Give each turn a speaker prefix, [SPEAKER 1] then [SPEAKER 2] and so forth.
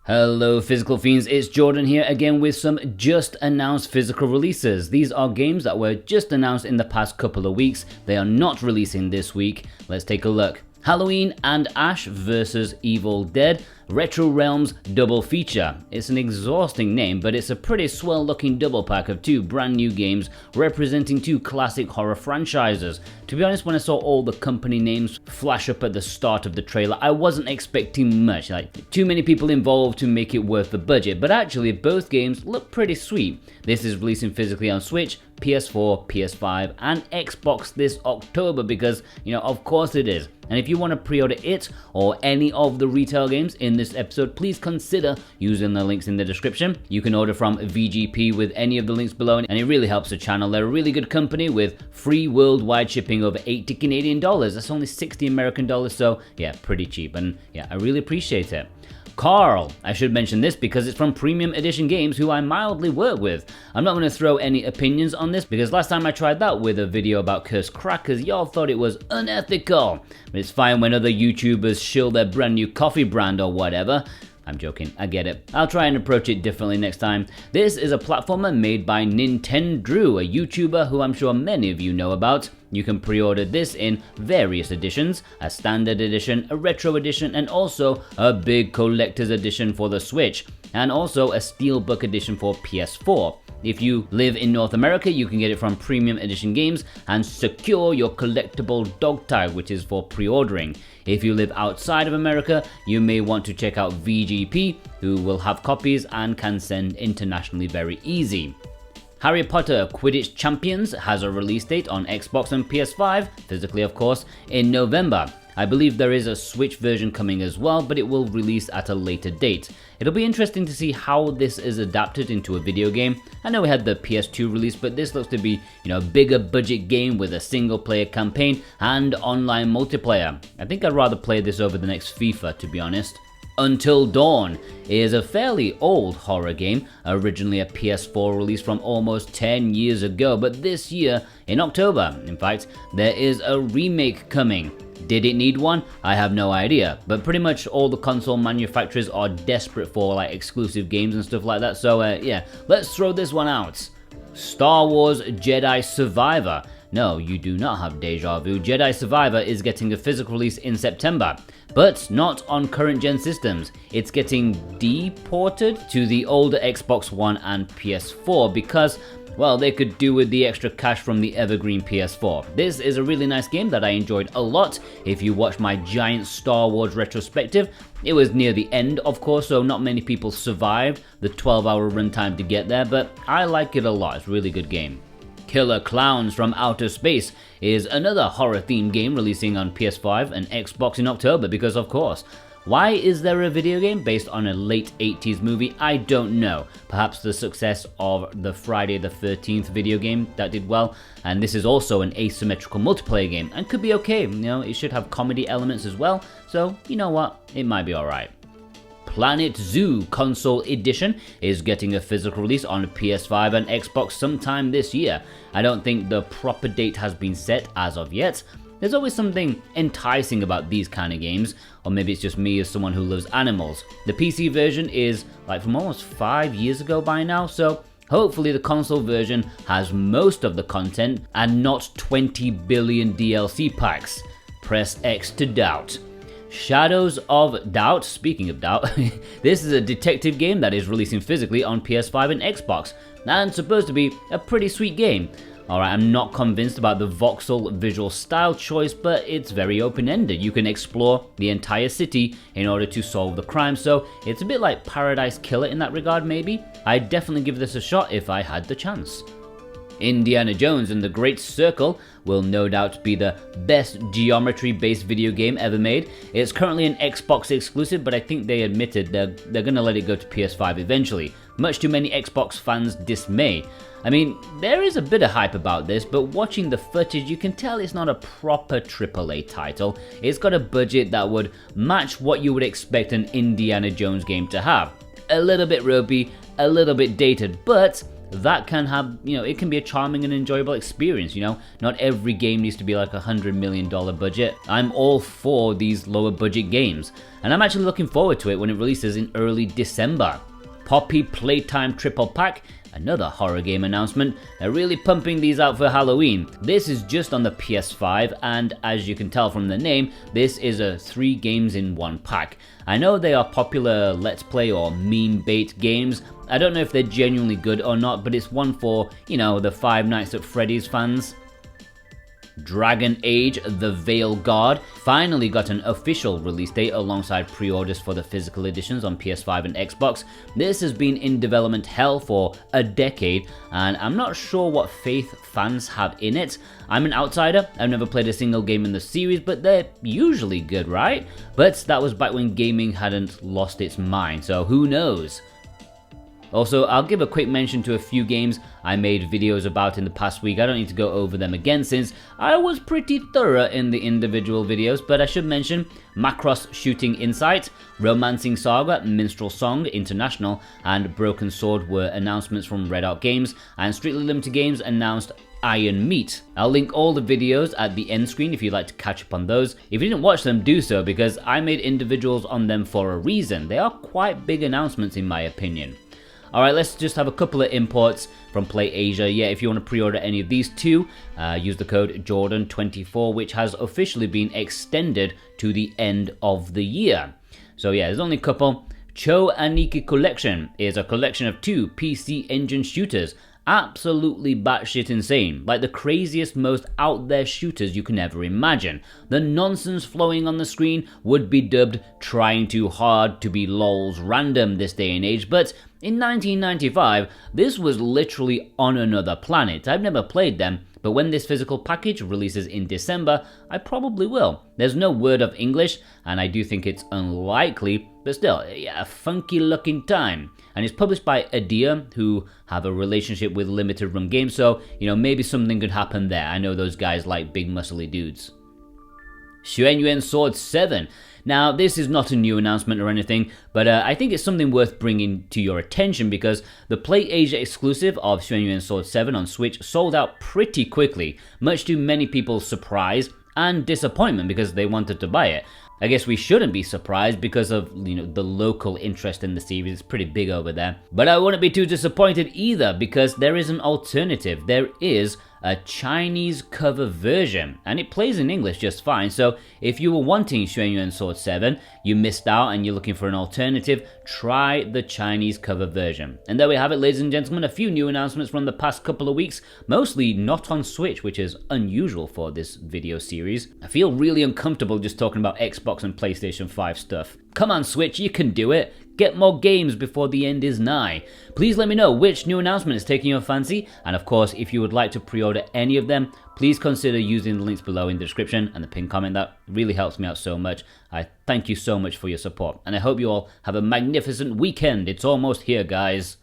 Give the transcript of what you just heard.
[SPEAKER 1] Hello physical fiends, it's Jordan here again with some just announced physical releases. These are games that were just announced in the past couple of weeks. They are not releasing this week. Let's take a look. Halloween and Ash vs Evil Dead Retro Realms double feature. It's an exhausting name, but it's a pretty swell looking double pack of two brand new games representing two classic horror franchises. To be honest, when I saw all the company names flash up at the start of the trailer, I wasn't expecting much, like too many people involved to make it worth the budget, but actually both games look pretty sweet. This is releasing physically on Switch, PS4, PS5 and Xbox this October because, of course it is. And if you want to pre-order it or any of the retail games in this episode, please consider using the links in the description. You can order from VGP with any of the links below and it really helps the channel. They're a really good company with free worldwide shipping over 80 Canadian dollars. That's only 60 American dollars, so yeah, pretty cheap. And yeah, I really appreciate it. Carl, I should mention this because it's from Premium Edition Games, who I mildly work with. I'm not going to throw any opinions on this because last time I tried that with a video about cursed crackers, y'all thought it was unethical. But it's fine when other YouTubers shill their brand new coffee brand or whatever. I'm joking, I get it. I'll try and approach it differently next time. This is a platformer made by Nintendrew, a YouTuber who I'm sure many of you know about. You can pre-order this in various editions, a standard edition, a retro edition, and also a big collector's edition for the Switch, and also a steelbook edition for PS4. If you live in North America, you can get it from Premium Edition Games and secure your collectible dog tag, which is for pre-ordering. If you live outside of America, you may want to check out VGP, who will have copies and can send internationally very easy. Harry Potter Quidditch Champtions has a release date on Xbox and PS5, physically of course, in November. I believe there is a Switch version coming as well, but it will release at a later date. It'll be interesting to see how this is adapted into a video game. I know we had the PS2 release, but this looks to be, a bigger budget game with a single player campaign and online multiplayer. I think I'd rather play this over the next FIFA, to be honest. Until Dawn is a fairly old horror game, originally a PS4 release from almost 10 years ago, but this year, in October, in fact, there is a remake coming. Did it need one? I have no idea, but pretty much all the console manufacturers are desperate for exclusive games and stuff like that, so yeah, let's throw this one out. Star Wars Jedi Survivor. No, you do not have deja vu. Jedi Survivor is getting a physical release in September, but not on current gen systems. It's getting deported to the older Xbox One and PS4 because, well, they could do with the extra cash from the evergreen PS4. This is a really nice game that I enjoyed a lot. If you watch my giant Star Wars retrospective, it was near the end, of course, so not many people survived the 12-hour runtime to get there, but I like it a lot. It's a really good game. Killer Klowns from Outer Space is another horror-themed game releasing on PS5 and Xbox in October because, of course. Why is there a video game based on a late 80s movie? I don't know. Perhaps the success of the Friday the 13th video game that did well, and this is also an asymmetrical multiplayer game and could be okay. It should have comedy elements as well, so you know what, it might be alright. Planet Zoo Console Edition is getting a physical release on PS5 and Xbox sometime this year. I don't think the proper date has been set as of yet. There's always something enticing about these kind of games, or maybe it's just me as someone who loves animals. The PC version is from almost 5 years ago by now, so hopefully the console version has most of the content and not 20 billion DLC packs. Press X to doubt. Shadows of Doubt, speaking of doubt, this is a detective game that is releasing physically on PS5 and Xbox, and supposed to be a pretty sweet game. Alright, I'm not convinced about the voxel visual style choice, but it's very open-ended. You can explore the entire city in order to solve the crime, so it's a bit like Paradise Killer in that regard maybe. I'd definitely give this a shot if I had the chance. Indiana Jones and the Great Circle will no doubt be the best geometry-based video game ever made. It's currently an Xbox exclusive, but I think they admitted they're gonna let it go to PS5 eventually, much to many Xbox fans' dismay. I mean, there is a bit of hype about this, but watching the footage you can tell it's not a proper AAA title. It's got a budget that would match what you would expect an Indiana Jones game to have. A little bit ropey, a little bit dated, but that can have, it can be a charming and enjoyable experience, Not every game needs to be like $100 million budget. I'm all for these lower budget games, and I'm actually looking forward to it when it releases in early December. Poppy Playtime Triple Pack, another horror game announcement. They're really pumping these out for Halloween. This is just on the PS5, and as you can tell from the name, this is a 3 games in 1 pack. I know they are popular Let's Play or meme bait games. I don't know if they're genuinely good or not, but it's one for, the Five Nights at Freddy's fans. Dragon Age: The Veilguard finally got an official release date alongside pre-orders for the physical editions on PS5 and Xbox. This has been in development hell for a decade, and I'm not sure what faith fans have in it. I'm an outsider, I've never played a single game in the series, but they're usually good, right? But that was back when gaming hadn't lost its mind, so who knows? Also, I'll give a quick mention to a few games I made videos about in the past week. I don't need to go over them again since I was pretty thorough in the individual videos, but I should mention Macross Shooting Insight, Romancing Saga, Minstrel Song International, and Broken Sword were announcements from Red Art Games, and Strictly Limited Games announced Iron Meat. I'll link all the videos at the end screen if you'd like to catch up on those. If you didn't watch them, do so, because I made individuals on them for a reason. They are quite big announcements in my opinion. Alright, let's just have a couple of imports from PlayAsia. Yeah, if you want to pre-order any of these two, use the code Jordan24, which has officially been extended to the end of the year. So yeah, there's only a couple. Cho Aniki Collection is a collection of 2 PC Engine shooters. Absolutely batshit insane, like the craziest, most out there shooters you can ever imagine. The nonsense flowing on the screen would be dubbed trying too hard to be lols random this day and age, but in 1995, this was literally on another planet. I've never played them, but when this physical package releases in December, I probably will. There's no word of English, and I do think it's unlikely, but still, yeah, a funky looking time. And it's published by Adia, who have a relationship with Limited Run Games, so, maybe something could happen there. I know those guys like big muscly dudes. Xuanyuan Sword 7. Now, this is not a new announcement or anything, but I think it's something worth bringing to your attention because the PlayAsia exclusive of Xuanyuan Sword 7 on Switch sold out pretty quickly, much to many people's surprise and disappointment because they wanted to buy it. I guess we shouldn't be surprised because of, the local interest in the series. It's pretty big over there. But I wouldn't be too disappointed either because there is an alternative. There is a Chinese cover version, and it plays in English just fine. So if you were wanting Xuanyuan Sword 7, you missed out and you're looking for an alternative, try the Chinese cover version. And there we have it, ladies and gentlemen, a few new announcements from the past couple of weeks, mostly not on Switch, which is unusual for this video series. I feel really uncomfortable just talking about Xbox and PlayStation 5 stuff. Come on Switch, you can do it. Get more games before the end is nigh. Please let me know which new announcement is taking your fancy, and of course, if you would like to pre-order any of them, please consider using the links below in the description and the pinned comment. That really helps me out so much. I thank you so much for your support, and I hope you all have a magnificent weekend. It's almost here, guys.